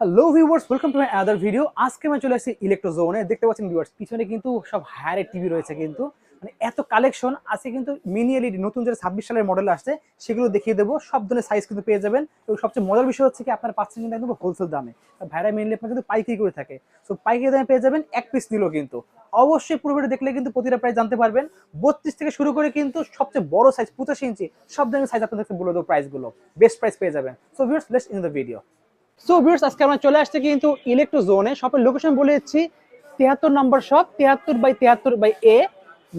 Hello viewers, welcome to my other video. আজকে আমি চলে আসছি ইলেকট্রো জোনে। দেখতে পাচ্ছেন ভিউয়ার্স, পিছনে কিন্তু সব হায়ার টিভি রয়েছে, কিন্তু মানে এত কালেকশন আছে। কিন্তু মিনি এলইডি নতুন যে 26 সালের মডেল আসছে সেগুলো দেখিয়ে দেবো। সব ধরনের সাইজ কিন্তু পেয়ে যাবেন, এবং সবচেয়ে মজার বিষয় হচ্ছে কি আপনারা পাচ্ছেন কিন্তু একদম হোলসেল দামে। ভাইরা মেনলি আপনার কিন্তু পাইকারি করে থাকে, সো পাইকারি দামে পেয়ে যাবেন। এক পিস নিলেও কিন্তু অবশ্যই পুরো ভিডিও দেখলে কিন্তু প্রতিটা প্রাইস জানতে পারবেন। 32 থেকে শুরু করে কিন্তু সবচেয়ে বড় সাইজ 85 ইঞ্চি সব ধরনের সাইজ আপনাদেরকে বলে দেবো, প্রাইসগুলো বেস্ট প্রাইস পেয়ে যাবেন। So viewers, let's in the video. So viewers, আজকে আমরা চলে আসছে কিন্তু ইলেকট্রো জোনে। শপের লোকেশন বলে দিচ্ছি, 73 নম্বর shop, 73/73/A,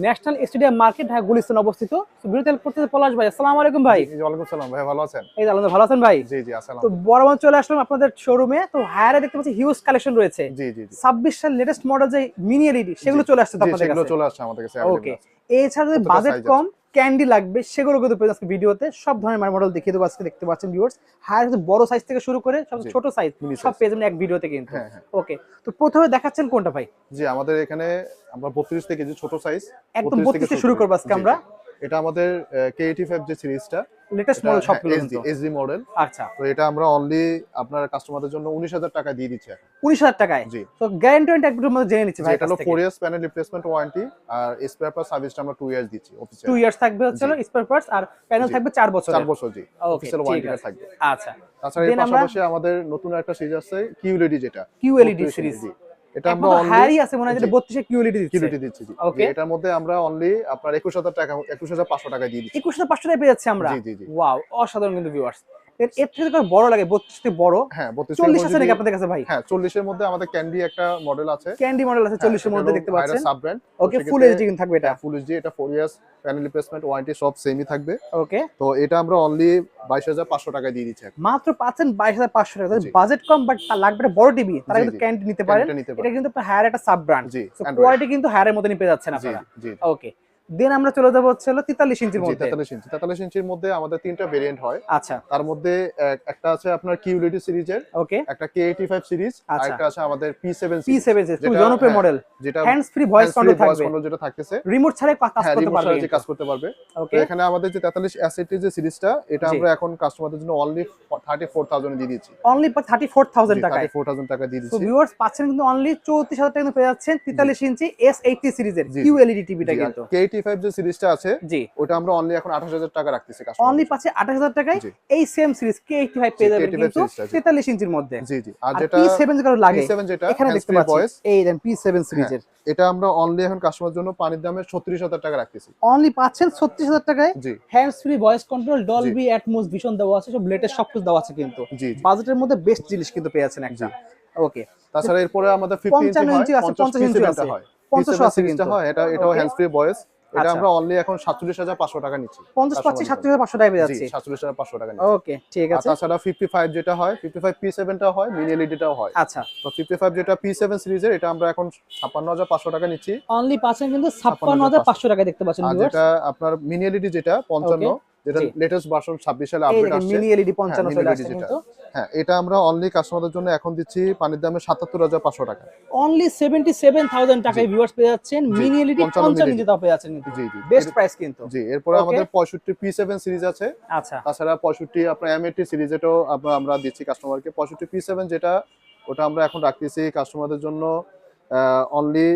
national stadium market, Dhaka Gulistan অবস্থিত। সো ভিডিও হেল্প করতে পলাশ ভাই, আসসালামু আলাইকুম ভাই। জি ওয়ালাইকুম সালাম ভাই, ভালো আছেন? এই যে আলহামদুলিল্লাহ, ভালো আছেন ভাই? জি জি আসসালাম। তো বরাবর চলে আসলাম আপনাদের শোরুমে। তো হায়ারে দেখতে পাচ্ছি হিউজ কালেকশন রয়েছে। জি জি জি 26 সাল লেটেস্ট মডেল যে মিনি এলইডি সেগুলো চলে আসছে তো আপনাদের সেগুলো কাছে। চলে আসছে আমাদের কাছে। ওকে, এছাড়া যদি কতটা বাজেট size কম ক্যান্ডি লাগবে সেগুলো কিন্তু পেয়ে যাচ্ছে ভিডিওতে। সব ধরনের মডেল দেখিয়ে দেবো আজকে। দেখতে পাচ্ছেন ভিউয়ার্স, হায়ার বড় সাইজ থেকে শুরু করে সব ছোট সাইজ Mini সব size। পেয়ে যাবেন এক ভিডিওতে কিন্তু। হ্যাঁ হ্যাঁ। ওকে, তো প্রথমে দেখাচ্ছেন কোনটা ভাই? জি আমাদের এখানে আমরা 32 থেকে যে ছোট সাইজ, একদম 32 থেকে শুরু করব আজকে আমরা। এটা আমাদের K85 যে সিরিজটা, লেটেস্ট মডেল সবগুলো কিন্তু এসডি মডেল। আচ্ছা, তো এটা আমরা অনলি আপনার কাস্টমারদের জন্য 19,000 টাকা দিয়ে দিচ্ছি এখন। 19,000 টাকায়। জি। তো গ্যারান্টি ওয়ারেন্টি একটু মধ্যে জেনে নিচ্ছি ভাই। এটা হলো 4 ইয়ার্স প্যানেল রিপ্লেসমেন্ট ওয়ারেন্টি, আর স্পেয়ার পার্টস সার্ভিসটা আমরা 2 ইয়ার্স দিচ্ছি অফিসিয়াল। 2 ইয়ার্স থাকবে হচ্ছে স্পেয়ার পার্টস, আর প্যানেল থাকবে 4 বছর। 4 বছর জি ওকে, অফিসিয়াল ঠিক ওয়ারেন্টিটা আছে। থাকবে। আচ্ছা, তাছাড়া এর পাশাপাশি আমাদের নতুন একটা সিরিজ আছে কিউএলইডি, যেটা কিউএলইডি সিরিজ। এটা আমরা অনলি হায়ারই আছে মনে হয়, যেটা 32 এ কিউএলইডি দিচ্ছে। কিউএলইডি দিচ্ছি জি। ওকে, এটার মধ্যে আমরা অনলি আপনার 21,000 টাকা, 21,500 টাকা দিয়ে দিচ্ছি। 21,500 টাকায় পেয়ে যাচ্ছি আমরা। জি জি জি। ওয়াও, অসাধারণ কিন্তু ভিউয়ার্স। এর থেকে তো বড় লাগে, 32 থেকে বড়। হ্যাঁ 32 40 আছে নাকি আপনাদের কাছে ভাই? হ্যাঁ 40 এর মধ্যে আমাদের ক্যান্ডি একটা মডেল আছে। ক্যান্ডি মডেল আছে 40 এর মধ্যে, দেখতে পাচ্ছেন। Sub brand. Okay, full HD কিন্তু থাকবে এটা। ফুল এইচডি, এটা 4 ইয়ার্স প্যানেল রিপ্লেসমেন্ট ওয়ারেন্টি সব সেমই থাকবে। ওকে, তো এটা আমরা অনলি 22,500 টাকা দিয়ে দিচ্ছি। মাত্র পাচ্ছেন 22,500 টাকা। বাজেট কম বাট লাখটা বড় টিভি, তারা কিন্তু ক্যান্ডি নিতে পারেন। এটা কিন্তু হায়ার একটা সাব ব্র্যান্ড, সো কোয়ালিটি কিন্তু হায়ারের মধ্যে পেয়ে যাচ্ছেন আপনারা। ওকে, দেন আমরা চলে যাব হচ্ছে 43 ইঞ্চির মধ্যে। 43 ইঞ্চির মধ্যে আমাদের তিনটা ভেরিয়েন্ট হয়। আচ্ছা, তার মধ্যে একটা আছে আপনার কিউএলইডি সিরিজের, ওকে, একটা K85 সিরিজ, আর একটা আছে আমাদের P7 সিরিজ, খুব জনপ্রিয় মডেল, যেটা হ্যান্ডস ফ্রি ভয়েস কন্ট্রোল থাকবে, যেটা থাকতেছে রিমোট ছাড়াই কাজ করতে পারবে, কাজ করতে পারবে। তো এখানে আমাদের যে 43 অ্যাসেটের যে সিরিজটা, এটা আমরা এখন কাস্টমারদের জন্য অনলি 34,000 দিয়ে দিচ্ছি। অনলি 34,000 টাকা। 34,000 টাকা দিয়ে দিচ্ছি। সো ভিউয়ার্স, পাচ্ছেন কিন্তু অনলি 34,000 টাকা পেয়ে যাচ্ছেন 43 ইঞ্চি S80 সিরিজের কিউএলইডি টিভিটা কিন্তু। K85 যে সিরিজটা আছে, জি, ওটা আমরা অনলি এখন 28,000 টাকা রাখতেছি কাস্টমার। অনলি পাচ্ছে 28,000 টাকায় এই সেম সিরিজ K85 পেয়ে যাবেন কিন্তু 43 ইঞ্চির মধ্যে। জি জি। আর যেটা P7 যেটা লাগে, P7 যেটা এখানে দেখতে পাচ্ছেন এই দেন P7 সিরিজের, এটা আমরা অনলি এখন কাস্টমারের জন্য পানির দামে 36,000 টাকা রাখতেছি। অনলি পাচ্ছেন 36,000 টাকায়। জি, hands free voice control, Dolby Atmos vision দেওয়া আছে, সব লেটেস্ট সব কিছু দেওয়া আছে কিন্তু। বাজেটের মধ্যে বেস্ট জিনিস কিন্তু পেয়ে যাচ্ছেন একটা। ওকে, তাছাড়া এরপরে আমাদের 50 ইঞ্চি আছে, 50 ইঞ্চি আছে, 50 আছে কিন্তু হয়। এটাও হ্যান্ডস ফ্রি ভয়েস। এটা আমরা অনলি এখন 47,500 টাকা নিচ্ছি। 50 পাচ্ছি 47,500 টাকা পেয়ে যাচ্ছে। 47,500 টাকা নিচ্ছি। ওকে, ঠিক আছে। তাছাড়া 55 যেটা হয়, 55 P7 টা হয়, মিনি এলইডিটাও হয়। আচ্ছা, তো 55 যেটা P7 সিরিজের, এটা আমরা এখন 56,500 টাকা নিচ্ছি। অনলি পাচ্ছেন কিন্তু 56,500 টাকা, দেখতে পাচ্ছেন আর যেটা আপনার মিনি এলইডি যেটা 55, যেটা লেটেস্ট ভার্সন 26 সালে আপডেট আসছে, মিনি এলইডি 55 চলে আসছে কিন্তু। হ্যাঁ, এটা আমরা অনলি কাস্টমারদের জন্য এখন দিচ্ছি পানির দামে 77,500 টাকা। অনলি 77,000 টাকায় ভিউয়ার্স পেয়ে যাচ্ছেন মিনি এলইডি 55 ইঞ্চি দাও পেয়ে যাচ্ছেন কিন্তু। জি জি, বেস্ট প্রাইস কিন্তু। জি, এরপরে আমাদের 65 P7 সিরিজ আছে। আচ্ছা, তাছাড়া 65 আপনার M80 সিরিজেটাও আমরা দিচ্ছি কাস্টমারকে। 65 P7 যেটা, ওটা আমরা এখন রাখতেছি কাস্টমারদের জন্য অনলি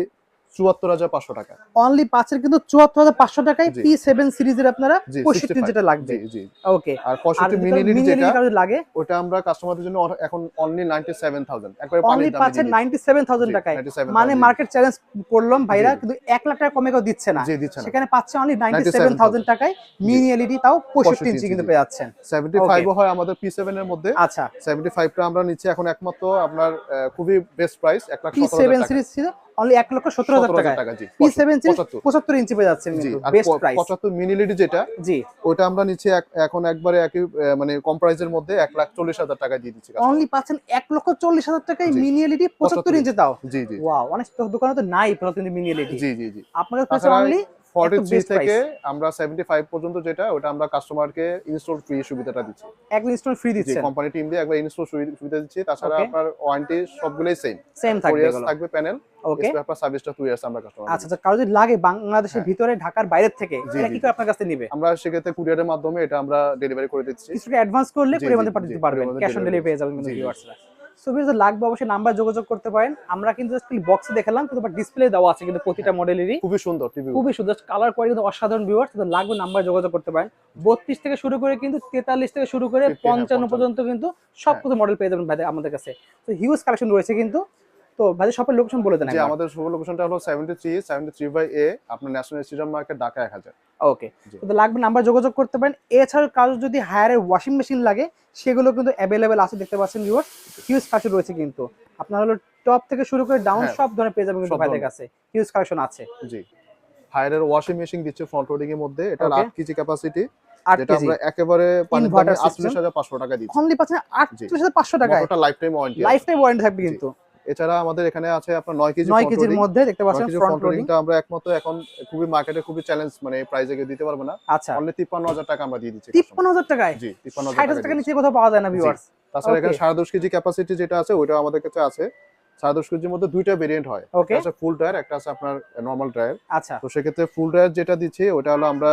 74,500 টাকা। অনলি পাচ্ছেন কিন্তু 74,500 টাকায় P7 সিরিজের আপনারা 65 যেটা লাগবে। জি জি। ওকে, আর 65 মিনি এলইডি যেটা লাগে, ওটা আমরা কাস্টমারদের জন্য এখন অনলি 97,000 একবারে অনলি পাচ্ছেন 97,000 টাকায়। মানে মার্কেট চ্যালেঞ্জ করলাম ভাইরা, কিন্তু 1 লাখ টাকা কমে কেউ দিচ্ছে না, সেখানে পাচ্ছে অনলি 97,000 টাকায় মিনি এলইডি, তাও 65 ইঞ্চি কিন্তু পেয়ে যাচ্ছেন। 75 হয় আমাদের P7 এর মধ্যে। আচ্ছা, 75 টা আমরা নিচ্ছি এখন একমাত্র আপনার খুবই বেস্ট প্রাইস, 1,17,000 P7 টাকা। সিরিজ ছিল অনলি 1,17,000 টাকা। জি, P7 সিরিজ 75 ইঞ্চি পেয়ে যাচ্ছেন কিন্তু বেস্ট প্রাইস। 75 মিনি এলইডি যেটা, জি, ওটা আমরা নিচ্ছি এখন একবারে একই মানে কম প্রাইসের মধ্যে 1,40,000 টাকা দিয়ে দিচ্ছি। অনলি পাচ্ছেন 1,40,000 টাকায় মিনি এলইডি 75 ইঞ্চি দাও। জি জি। ওয়াও, অনেক দোকানে তো নাই 75 মিনি এলইডি। জি জি জি। আপনাদের কাছে অনলি 43 থেকে আমরা 75 পর্যন্ত যেটা, ওটা আমরা কাস্টমারকে ইনস্টল ফ্রি সুবিধাটা দিচ্ছি। একদম ইনস্টল ফ্রি দিচ্ছেন, কোম্পানি টিম দিয়ে একবার ইনস্টল সুবিধা দিচ্ছি। তাছাড়া আপনার ওয়ারেন্টি সবগুলোই সেম থাকবে, থাকবে প্যানেল। ওকে, ব্যাপার সার্ভিসটা 2 ইয়ার্স আমরা কাস্টমার। আচ্ছা, কারো যদি লাগে বাংলাদেশের ভিতরে, ঢাকার বাইরে থেকে, এটা কি করে আপনার কাছে নেবে? আমরা সেক্ষেত্রে কুরিয়ারের মাধ্যমে এটা আমরা ডেলিভারি করে দিচ্ছি। কিছু অ্যাডভান্স করলে কুরিয়ার মধ্যে পাঠিয়ে দিতে পারবেন, ক্যাশ অন ডেলিভারি পেয়ে যাবেন কিন্তু ভিউয়ার্সরা। সো ভিউয়ার্স লাগবে অবশ্যই নাম্বার যোগাযোগ করতে পারেন। আমরা কিন্তু জাস্ট বক্সে দেখালাম, কিন্তু ডিসপ্লে দেওয়া আছে কিন্তু প্রতিটা মডেলেরই। খুবই সুন্দর টিভি, খুবই সুন্দর, কালার কোয়ালিটি অসাধারণ ভিউয়ার্স। তো লাগবে নাম্বার যোগাযোগ করতে পারেন। 32 থেকে শুরু করে কিন্তু 43 থেকে শুরু করে 55 পর্যন্ত কিন্তু সব কিছু মডেল পেয়ে যাবেন ভাই আমাদের কাছে। তো হিউজ কালেকশন রয়েছে কিন্তু। তো ভাই শপের লোকেশন বলে দেন। জি, আমাদের শপের লোকেশনটা হলো 73/A, আপনার ন্যাশনাল স্টেডিয়াম মার্কেট, ঢাকা 1000। ওকে, তো লাগবে নাম্বার যোগাযোগ করতে পারেন। এছাড়াও কারো যদি হায়ারের ওয়াশিং মেশিন লাগে সেগুলো কিন্তু অ্যাভেলেবেল আছে, দেখতে পাচ্ছেন ভিউয়ার্স। হিউজ কালেকশন রয়েছে কিন্তু, আপনার হলো টপ থেকে শুরু করে ডাউন সব ধরনের পেয়ে যাবেন কিন্তু ভাইদের কাছে। হিউজ কালেকশন আছে। জি, হায়ারের ওয়াশিং মেশিন দিচ্ছে ফ্রন্ট লোডিং এর মধ্যে, এটা 8 কেজি ক্যাপাসিটি, 8 যেটা কেজি আমরা একেবারে পানিতে ইনভার্টার সিস্টেম 38,500 টাকা দিচ্ছি। অনলি পাচ্ছেন 38,500 টাকায়। মোটরটা life time warranty, life time warranty থাকবে কিন্তু। এছাড়া আমাদের এখানে আছে আপনার 9 কেজি 9 কেজির মধ্যে দেখতে পাচ্ছেন ফ্রন্ট লোডিং। লোডিংটা আমরা একমাত্র এখন খুবই মার্কেটে খুবই চ্যালেঞ্জ, মানে এই প্রাইসে কেউ দিতে পারবে না। আচ্ছা, অনলি 53,000 টাকা আমরা দিয়ে দিচ্ছি। 53,000 টাকায়? জি, 53,000 60,000 টাকা নিচে কোথাও পাওয়া যায় না ভিউয়ার্স। তাছাড়া এখানে 10.5 কেজি ক্যাপাসিটি যেটা আছে ওইটা আমাদের কাছে আছে। 10.5 কেজির মধ্যে দুইটা ভেরিয়েন্ট হয়, একটা আছে ফুল টায়ার, একটা আছে আপনার নরমাল টায়ার। আচ্ছা, তো সেক্ষেত্রে ফুল টায়ার যেটা দিচ্ছি ওটা হলো আমরা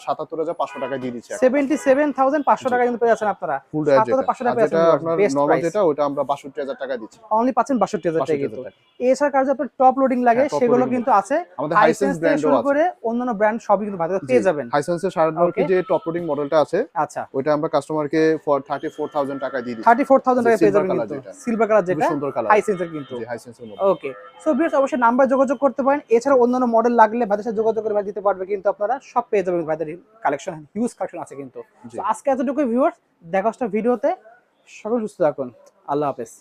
77,500 টাকা দিয়ে দিচ্ছি। 77,500 টাকা কিন্তু পেয়ে যাচ্ছেন আপনারা। ফুল টায়ার 77,500 টাকা পেয়ে যেটা যাচ্ছেন আপনার বেস্ট নরমাল প্রাইস। যেটা ওটা আমরা 62,000 টাকা দিচ্ছি। অনলি পাচ্ছেন 62,000 টাকা কিন্তু। এছাড়া কার যে আপনার টপ লোডিং লাগে সেগুলো কিন্তু আছে। আমাদের হাইসেন্স থেকে শুরু করে অন্যান্য ব্র্যান্ড সবই কিন্তু ভাইদের পেয়ে যাবেন। হাইসেন্সের 9.5 কেজি টপ লোডিং মডেলটা আছে, আচ্ছা, ওইটা আমরা কাস্টমারকে ফর 34,000 টাকা দিয়ে দিচ্ছি। 34,000 টাকা পেয়ে যাবেন কিন্তু। সিলভার কালার যেটা সুন্দর কালার, হাইসেন্সের কিন্তু। জি, হাইসেন্সের মধ্যে। ওকে, সো ভিউয়ার্স অবশ্যই নাম্বার যোগাযোগ করতে পারেন। এছাড়া অন্যান্য মডেল লাগলে ভাইদের সাথে যোগাযোগ করে ভাই দিতে পারবে কিন্তু, আপনারা সব পেয়ে যাবেন ভাইদের কালেকশন। হিউজ কালেকশন আছে কিন্তু। তো আজকে এতটুকুই ভিউয়ার্স, দেখা হচ্ছে ভিডিওতে। সকল সুস্থ থাকুন, আল্লাহ হাফেজ।